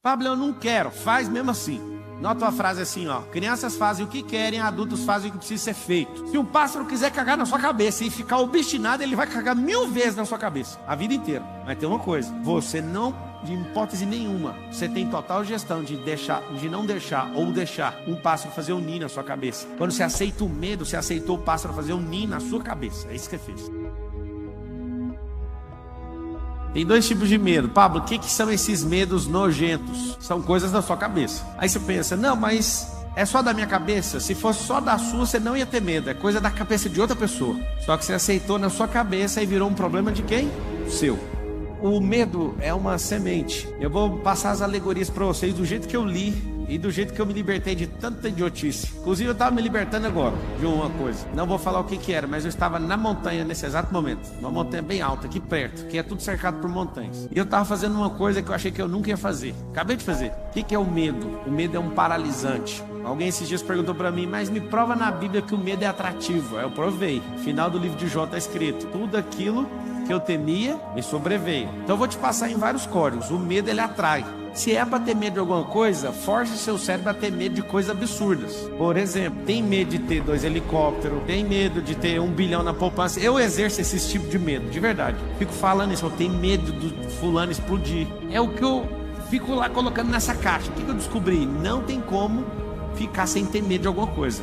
Pablo, eu não quero, faz mesmo assim. Nota uma frase assim, ó: crianças fazem o que querem, adultos fazem o que precisa ser feito. Se um pássaro quiser cagar na sua cabeça e ficar obstinado, ele vai cagar 1000 vezes na sua cabeça, a vida inteira. Mas tem uma coisa: você não, de hipótese nenhuma, você tem total gestão de não deixar ou deixar um pássaro fazer um ninho na sua cabeça. Quando você aceita o medo, você aceitou o pássaro fazer um ninho na sua cabeça. É isso que você fez. Tem 2 tipos de medo. Pablo, o que são esses medos nojentos? São coisas da sua cabeça. Aí você pensa: não, mas é só da minha cabeça? Se fosse só da sua, você não ia ter medo. É coisa da cabeça de outra pessoa. Só que você aceitou na sua cabeça e virou um problema de quem? Seu. O medo é uma semente. Eu vou passar as alegorias para vocês do jeito que eu li e do jeito que eu me libertei de tanta idiotice. Inclusive eu estava me libertando agora de uma coisa. Não vou falar o que era, mas eu estava na montanha nesse exato momento. Uma montanha bem alta, aqui perto, que é tudo cercado por montanhas. E eu estava fazendo uma coisa que eu achei que eu nunca ia fazer. Acabei de fazer. O que é o medo? O medo é um paralisante. Alguém esses dias perguntou para mim: mas me prova na Bíblia que o medo é atrativo. Aí eu provei. Final do livro de Jó está escrito: tudo aquilo que eu temia me sobreveio. Então eu vou te passar em vários códigos. O medo, ele atrai. Se é para ter medo de alguma coisa, force seu cérebro a ter medo de coisas absurdas. Por exemplo, tem medo de ter 2 helicópteros, tem medo de ter 1 bilhão na poupança. Eu exerço esse tipo de medo, de verdade. Fico falando isso: eu tenho medo do fulano explodir. É o que eu fico lá colocando nessa caixa. O que eu descobri? Não tem como ficar sem ter medo de alguma coisa.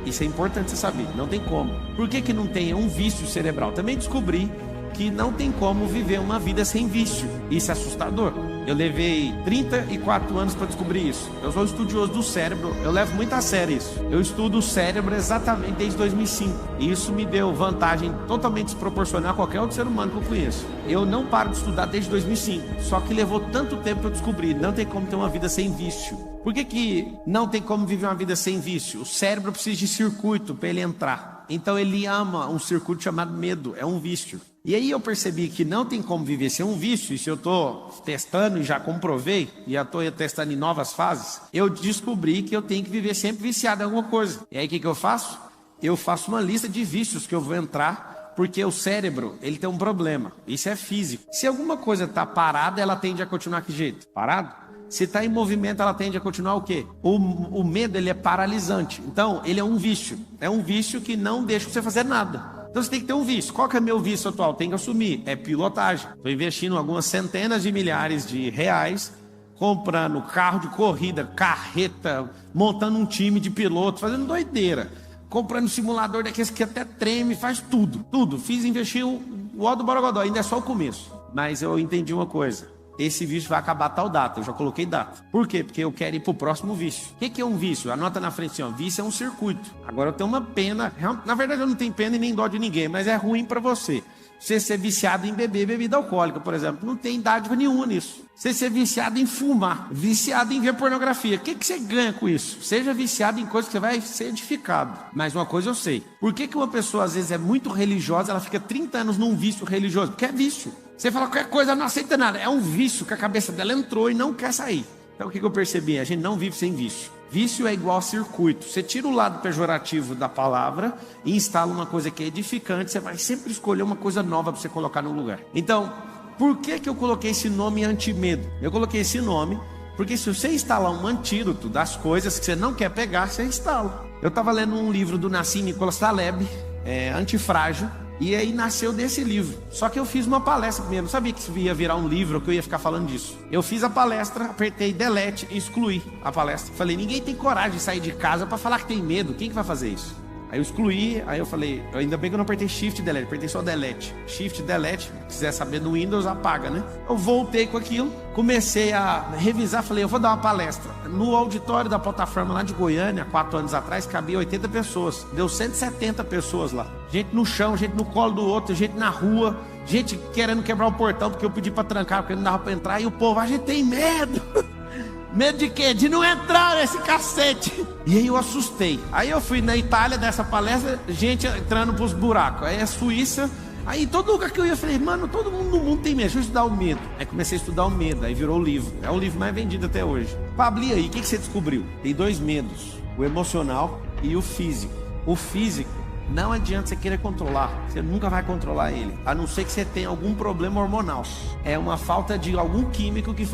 Isso é importante você saber. Não tem como. Por que não tem? É um vício cerebral. Também descobri que não tem como viver uma vida sem vício. Isso é assustador. Eu levei 34 anos para descobrir isso. Eu sou estudioso do cérebro, eu levo muito a sério isso. Eu estudo o cérebro exatamente desde 2005. E isso me deu vantagem totalmente desproporcional a qualquer outro ser humano que eu conheço. Eu não paro de estudar desde 2005. Só que levou tanto tempo para eu descobrir. Não tem como ter uma vida sem vício. Por que não tem como viver uma vida sem vício? O cérebro precisa de circuito para ele entrar. Então ele ama um circuito chamado medo. É um vício. E aí eu percebi que não tem como viver sem um vício. E se eu estou testando e já comprovei, e já estou testando em novas fases, eu descobri que eu tenho que viver sempre viciado em alguma coisa. E aí o que eu faço? Eu faço uma lista de vícios que eu vou entrar, porque o cérebro, ele tem um problema. Isso é físico. Se alguma coisa está parada, ela tende a continuar que jeito? Parado? Se está em movimento, ela tende a continuar o quê? O medo, ele é paralisante. Então, ele é um vício. É um vício que não deixa você fazer nada. Então você tem que ter um vício. Qual que é meu vício atual? Tem que assumir. É pilotagem. Estou investindo algumas centenas de milhares de reais, comprando carro de corrida, carreta, montando um time de pilotos, fazendo doideira. Comprando simulador daqueles que até treme, faz tudo. Tudo. Investi o ó do Borogodó. Ainda é só o começo. Mas eu entendi uma coisa. Esse vício vai acabar tal data. Eu já coloquei data. Por quê? Porque eu quero ir pro próximo vício. O que é um vício? Anota na frente assim, ó: vício é um circuito. Agora eu tenho uma pena. Na verdade eu não tenho pena e nem dó de ninguém, mas é ruim para você. Você ser viciado em beber bebida alcoólica, por exemplo, não tem dádiva nenhuma nisso. Você ser viciado em fumar, viciado em ver pornografia, o que você ganha com isso? Seja viciado em coisas que você vai ser edificado. Mas uma coisa eu sei: por que uma pessoa às vezes é muito religiosa, ela fica 30 anos num vício religioso? Porque é vício. Você fala qualquer coisa, ela não aceita nada. É um vício que a cabeça dela entrou e não quer sair. Então o que eu percebi? A gente não vive sem vício. Vício é igual a circuito. Você tira o lado pejorativo da palavra e instala uma coisa que é edificante. Você vai sempre escolher uma coisa nova para você colocar no lugar. Então, por que eu coloquei esse nome antimedo? Eu coloquei esse nome porque se você instalar um antídoto das coisas que você não quer pegar, você instala. Eu estava lendo um livro do Nassim Nicholas Taleb, Antifrágil. E aí nasceu desse livro. Só que eu fiz uma palestra primeiro. Não sabia que isso ia virar um livro, que eu ia ficar falando disso. Eu fiz a palestra, apertei delete e excluí a palestra. Falei: ninguém tem coragem de sair de casa para falar que tem medo. Quem que vai fazer isso? Aí eu excluí, aí eu falei: ainda bem que eu não apertei shift e delete, apertei só delete. Shift, delete, se quiser saber no Windows, apaga, né? Eu voltei com aquilo, comecei a revisar, falei: eu vou dar uma palestra. No auditório da plataforma lá de Goiânia, 4 anos atrás, cabia 80 pessoas. Deu 170 pessoas lá. Gente no chão, gente no colo do outro, gente na rua, gente querendo quebrar o portão porque eu pedi pra trancar, porque não dava pra entrar. E o povo: a gente tem medo. Medo de quê? De não entrar nesse cacete. E aí eu assustei. Aí eu fui na Itália dessa palestra, gente entrando pros buracos. Aí a Suíça. Aí todo lugar que eu ia, eu falei: mano, todo mundo no mundo tem medo, deixa eu estudar o medo. Aí comecei a estudar o medo, aí virou o livro. É o livro mais vendido até hoje. Pablo, e aí, o que você descobriu? Tem 2 medos: o emocional e o físico. O físico, não adianta você querer controlar, você nunca vai controlar ele, a não ser que você tenha algum problema hormonal. É uma falta de algum químico que faz